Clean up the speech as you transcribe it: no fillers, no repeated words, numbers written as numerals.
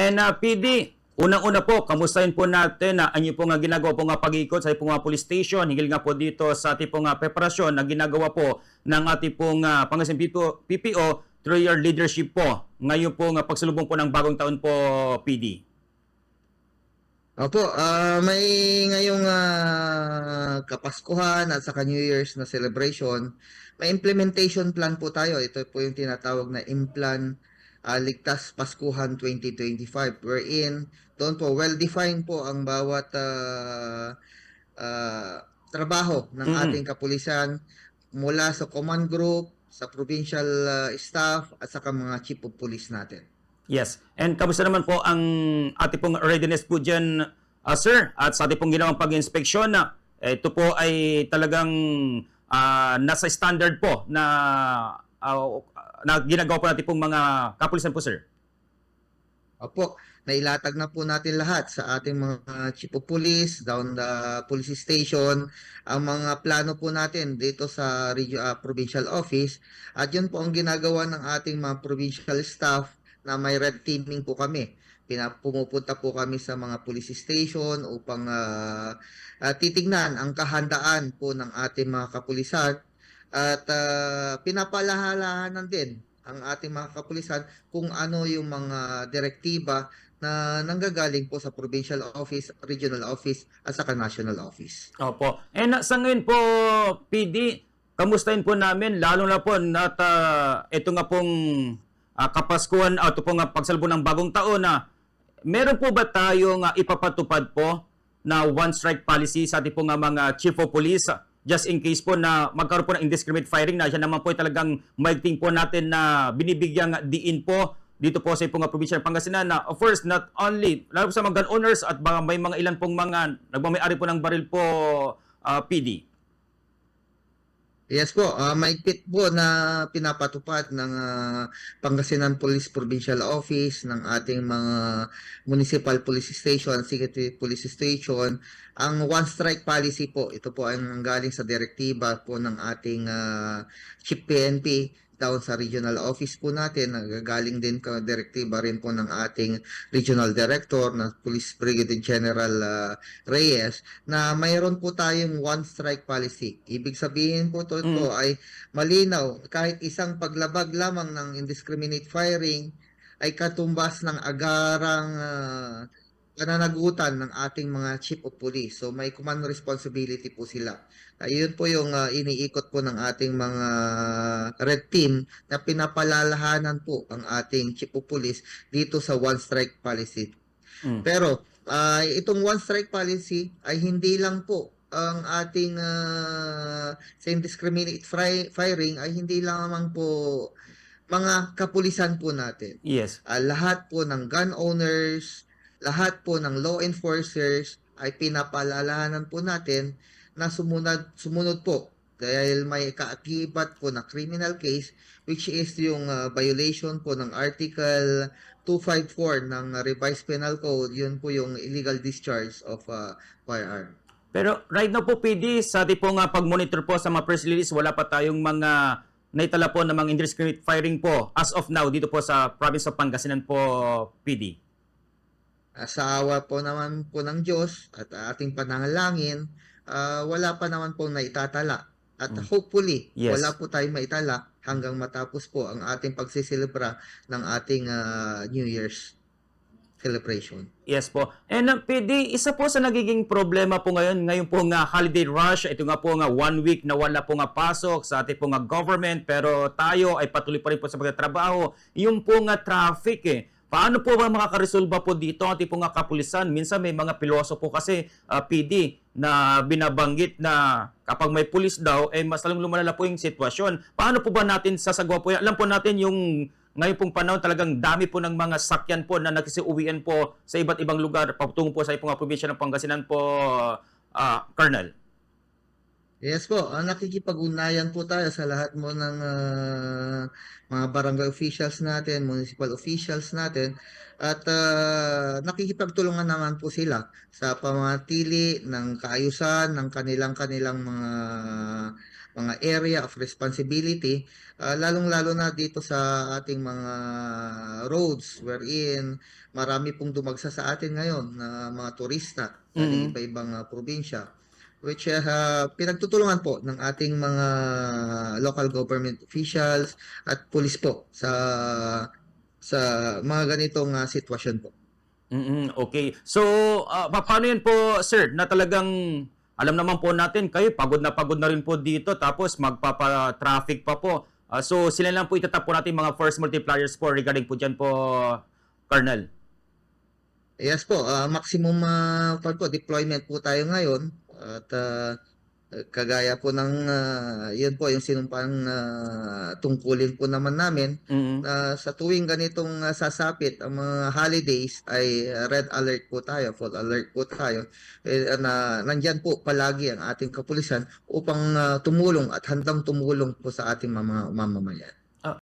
And PD, unang-una po, kamustahin po natin ang inyo po nga ginagawa po nga pag-ikot sa pong police station. Hinggil nga po dito sa ating pong preparasyon na ginagawa po ng ating pong Pangasinan PPO through your leadership po. Ngayon po nga pagsulubong po ng bagong taon po, PD. Opo, may ngayong Kapaskuhan at saka New Year's na celebration, may implementation plan po tayo. Ito po yung tinatawag na Implan Ligtas Paskuhan 2025 wherein doon po well-defined po ang bawat trabaho ng ating kapulisan mula sa command group, sa provincial staff at saka mga chief of police natin. Yes. And kamusta naman po ang ating pong readiness po dyan, sir? At sa ating pong ginawang pag-inspeksyon, ito po ay talagang nasa standard po na ginagawa po natin pong mga kapulisan po, sir. Opo, nailatag na po natin lahat sa ating mga chief of police, down the police station, ang mga plano po natin dito sa provincial office. At yun po ang ginagawa ng ating mga provincial staff na may red teaming po kami. Pumupunta po kami sa mga police station upang titignan ang kahandaan po ng ating mga kapulisan at pinapalahalahanan din ang ating mga kapulisan kung ano yung mga direktiba na nanggagaling po sa provincial office, regional office at saka national office. Opo. And sa ngayon po, PD, kamustahin po namin, lalo na po at ito nga pong Kapaskuhan, ito pong pagsalubong ng bagong taon meron po ba tayong ipapatupad po na one strike policy sa ating pong mga chief of police just in case po na magkaroon po ng indiscriminate firing na siya naman po ay talagang maigting po natin na binibigyang diin po dito po sa pong probinsya ng Pangasinan na of course not only lalo sa mga gun owners at may mga ilan pong mga nagmamay-ari po ng baril po, PD. Yes po, maigpit po na pinapatupad ng Pangasinan Police Provincial Office, ng ating mga municipal police station, city police station, ang one strike policy po. Ito po ay galing sa direktiba po ng ating Chief PNP down sa regional office po natin. Nagagaling din ka direktiba rin po ng ating regional director na Police Brigadier General Reyes na mayroon po tayong one strike policy. Ibig sabihin po ito ay malinaw, kahit isang paglabag lamang ng indiscriminate firing ay katumbas ng agarang pananagutan ng ating mga chief of police. So may command responsibility po sila. Yun po yung iniikot po ng ating mga red team na pinapalalahanan po ang ating chief of police dito sa one strike policy. Pero itong one strike policy ay hindi lang po ang ating sa indiscriminate firing ay hindi lamang po mga kapulisan po natin. Yes. Lahat po ng gun owners, lahat po ng law enforcers ay pinapalalahanan po natin na sumunod po dahil may kaakibat po na criminal case which is yung violation po ng Article 254 ng Revised Penal Code. Yun po yung illegal discharge of firearm. Pero right now po, PD, sa ating pong pag-monitor po sa mga press release, wala pa tayong mga naitala po ng mga indiscriminate firing po as of now dito po sa province of Pangasinan po, PD. Sa awa po naman po ng Diyos at ating pananalangin, wala pa naman po naitatala. At hopefully, wala po tayong maitala hanggang matapos po ang ating pagsisilibra ng ating New Year's celebration. Yes po. And PD, isa po sa nagiging problema po ngayon po nga holiday rush, ito nga po nga 1 week na wala po nga pasok sa ating po nga government, pero tayo ay patuloy pa rin po sa pagtatrabaho, yung po nga traffic Paano po ba makakaresolba po dito ang ating po nga kapulisan? Minsan may mga piloso po kasi, PD, na binabanggit na kapag may pulis daw, mas lalong lumalala po yung sitwasyon. Paano po ba natin sasagawa po yan? Alam po natin yung ngayon pong panahon talagang dami po ng mga sakyan po na nakisiuwian po sa iba't ibang lugar patungo po sa ipong probinsya ng Pangasinan po, Colonel. Yes po, nakikipag-ugnayan po tayo sa lahat mo ng mga barangay officials natin, municipal officials natin, at nakikipagtulungan naman po sila sa pamanatili ng kaayusan ng kanilang mga mga area of responsibility, lalong-lalo na dito sa ating mga roads wherein marami pong dumagsa sa atin ngayon na mga turista galing Mm. iba-ibang probinsya, which pinagtutulungan po ng ating mga local government officials at pulis po sa mga ganitong sitwasyon po. Okay. So, paano yan po, sir, na talagang alam naman po natin kayo, pagod na rin po dito, tapos magpapa-traffic pa po. So, sila lang po itatap po natin mga force multipliers po regarding po dyan po, Colonel. Yes po, maximum deployment po tayo ngayon at kagaya po ng yun po yung sinumpang tungkulin po naman namin Mm. na sa tuwing ganitong sasapit ang mga holidays ay red alert po tayo, full alert po tayo. Na nandyan po palagi ang ating kapulisan upang tumulong at handang tumulong po sa ating mga mamamayan.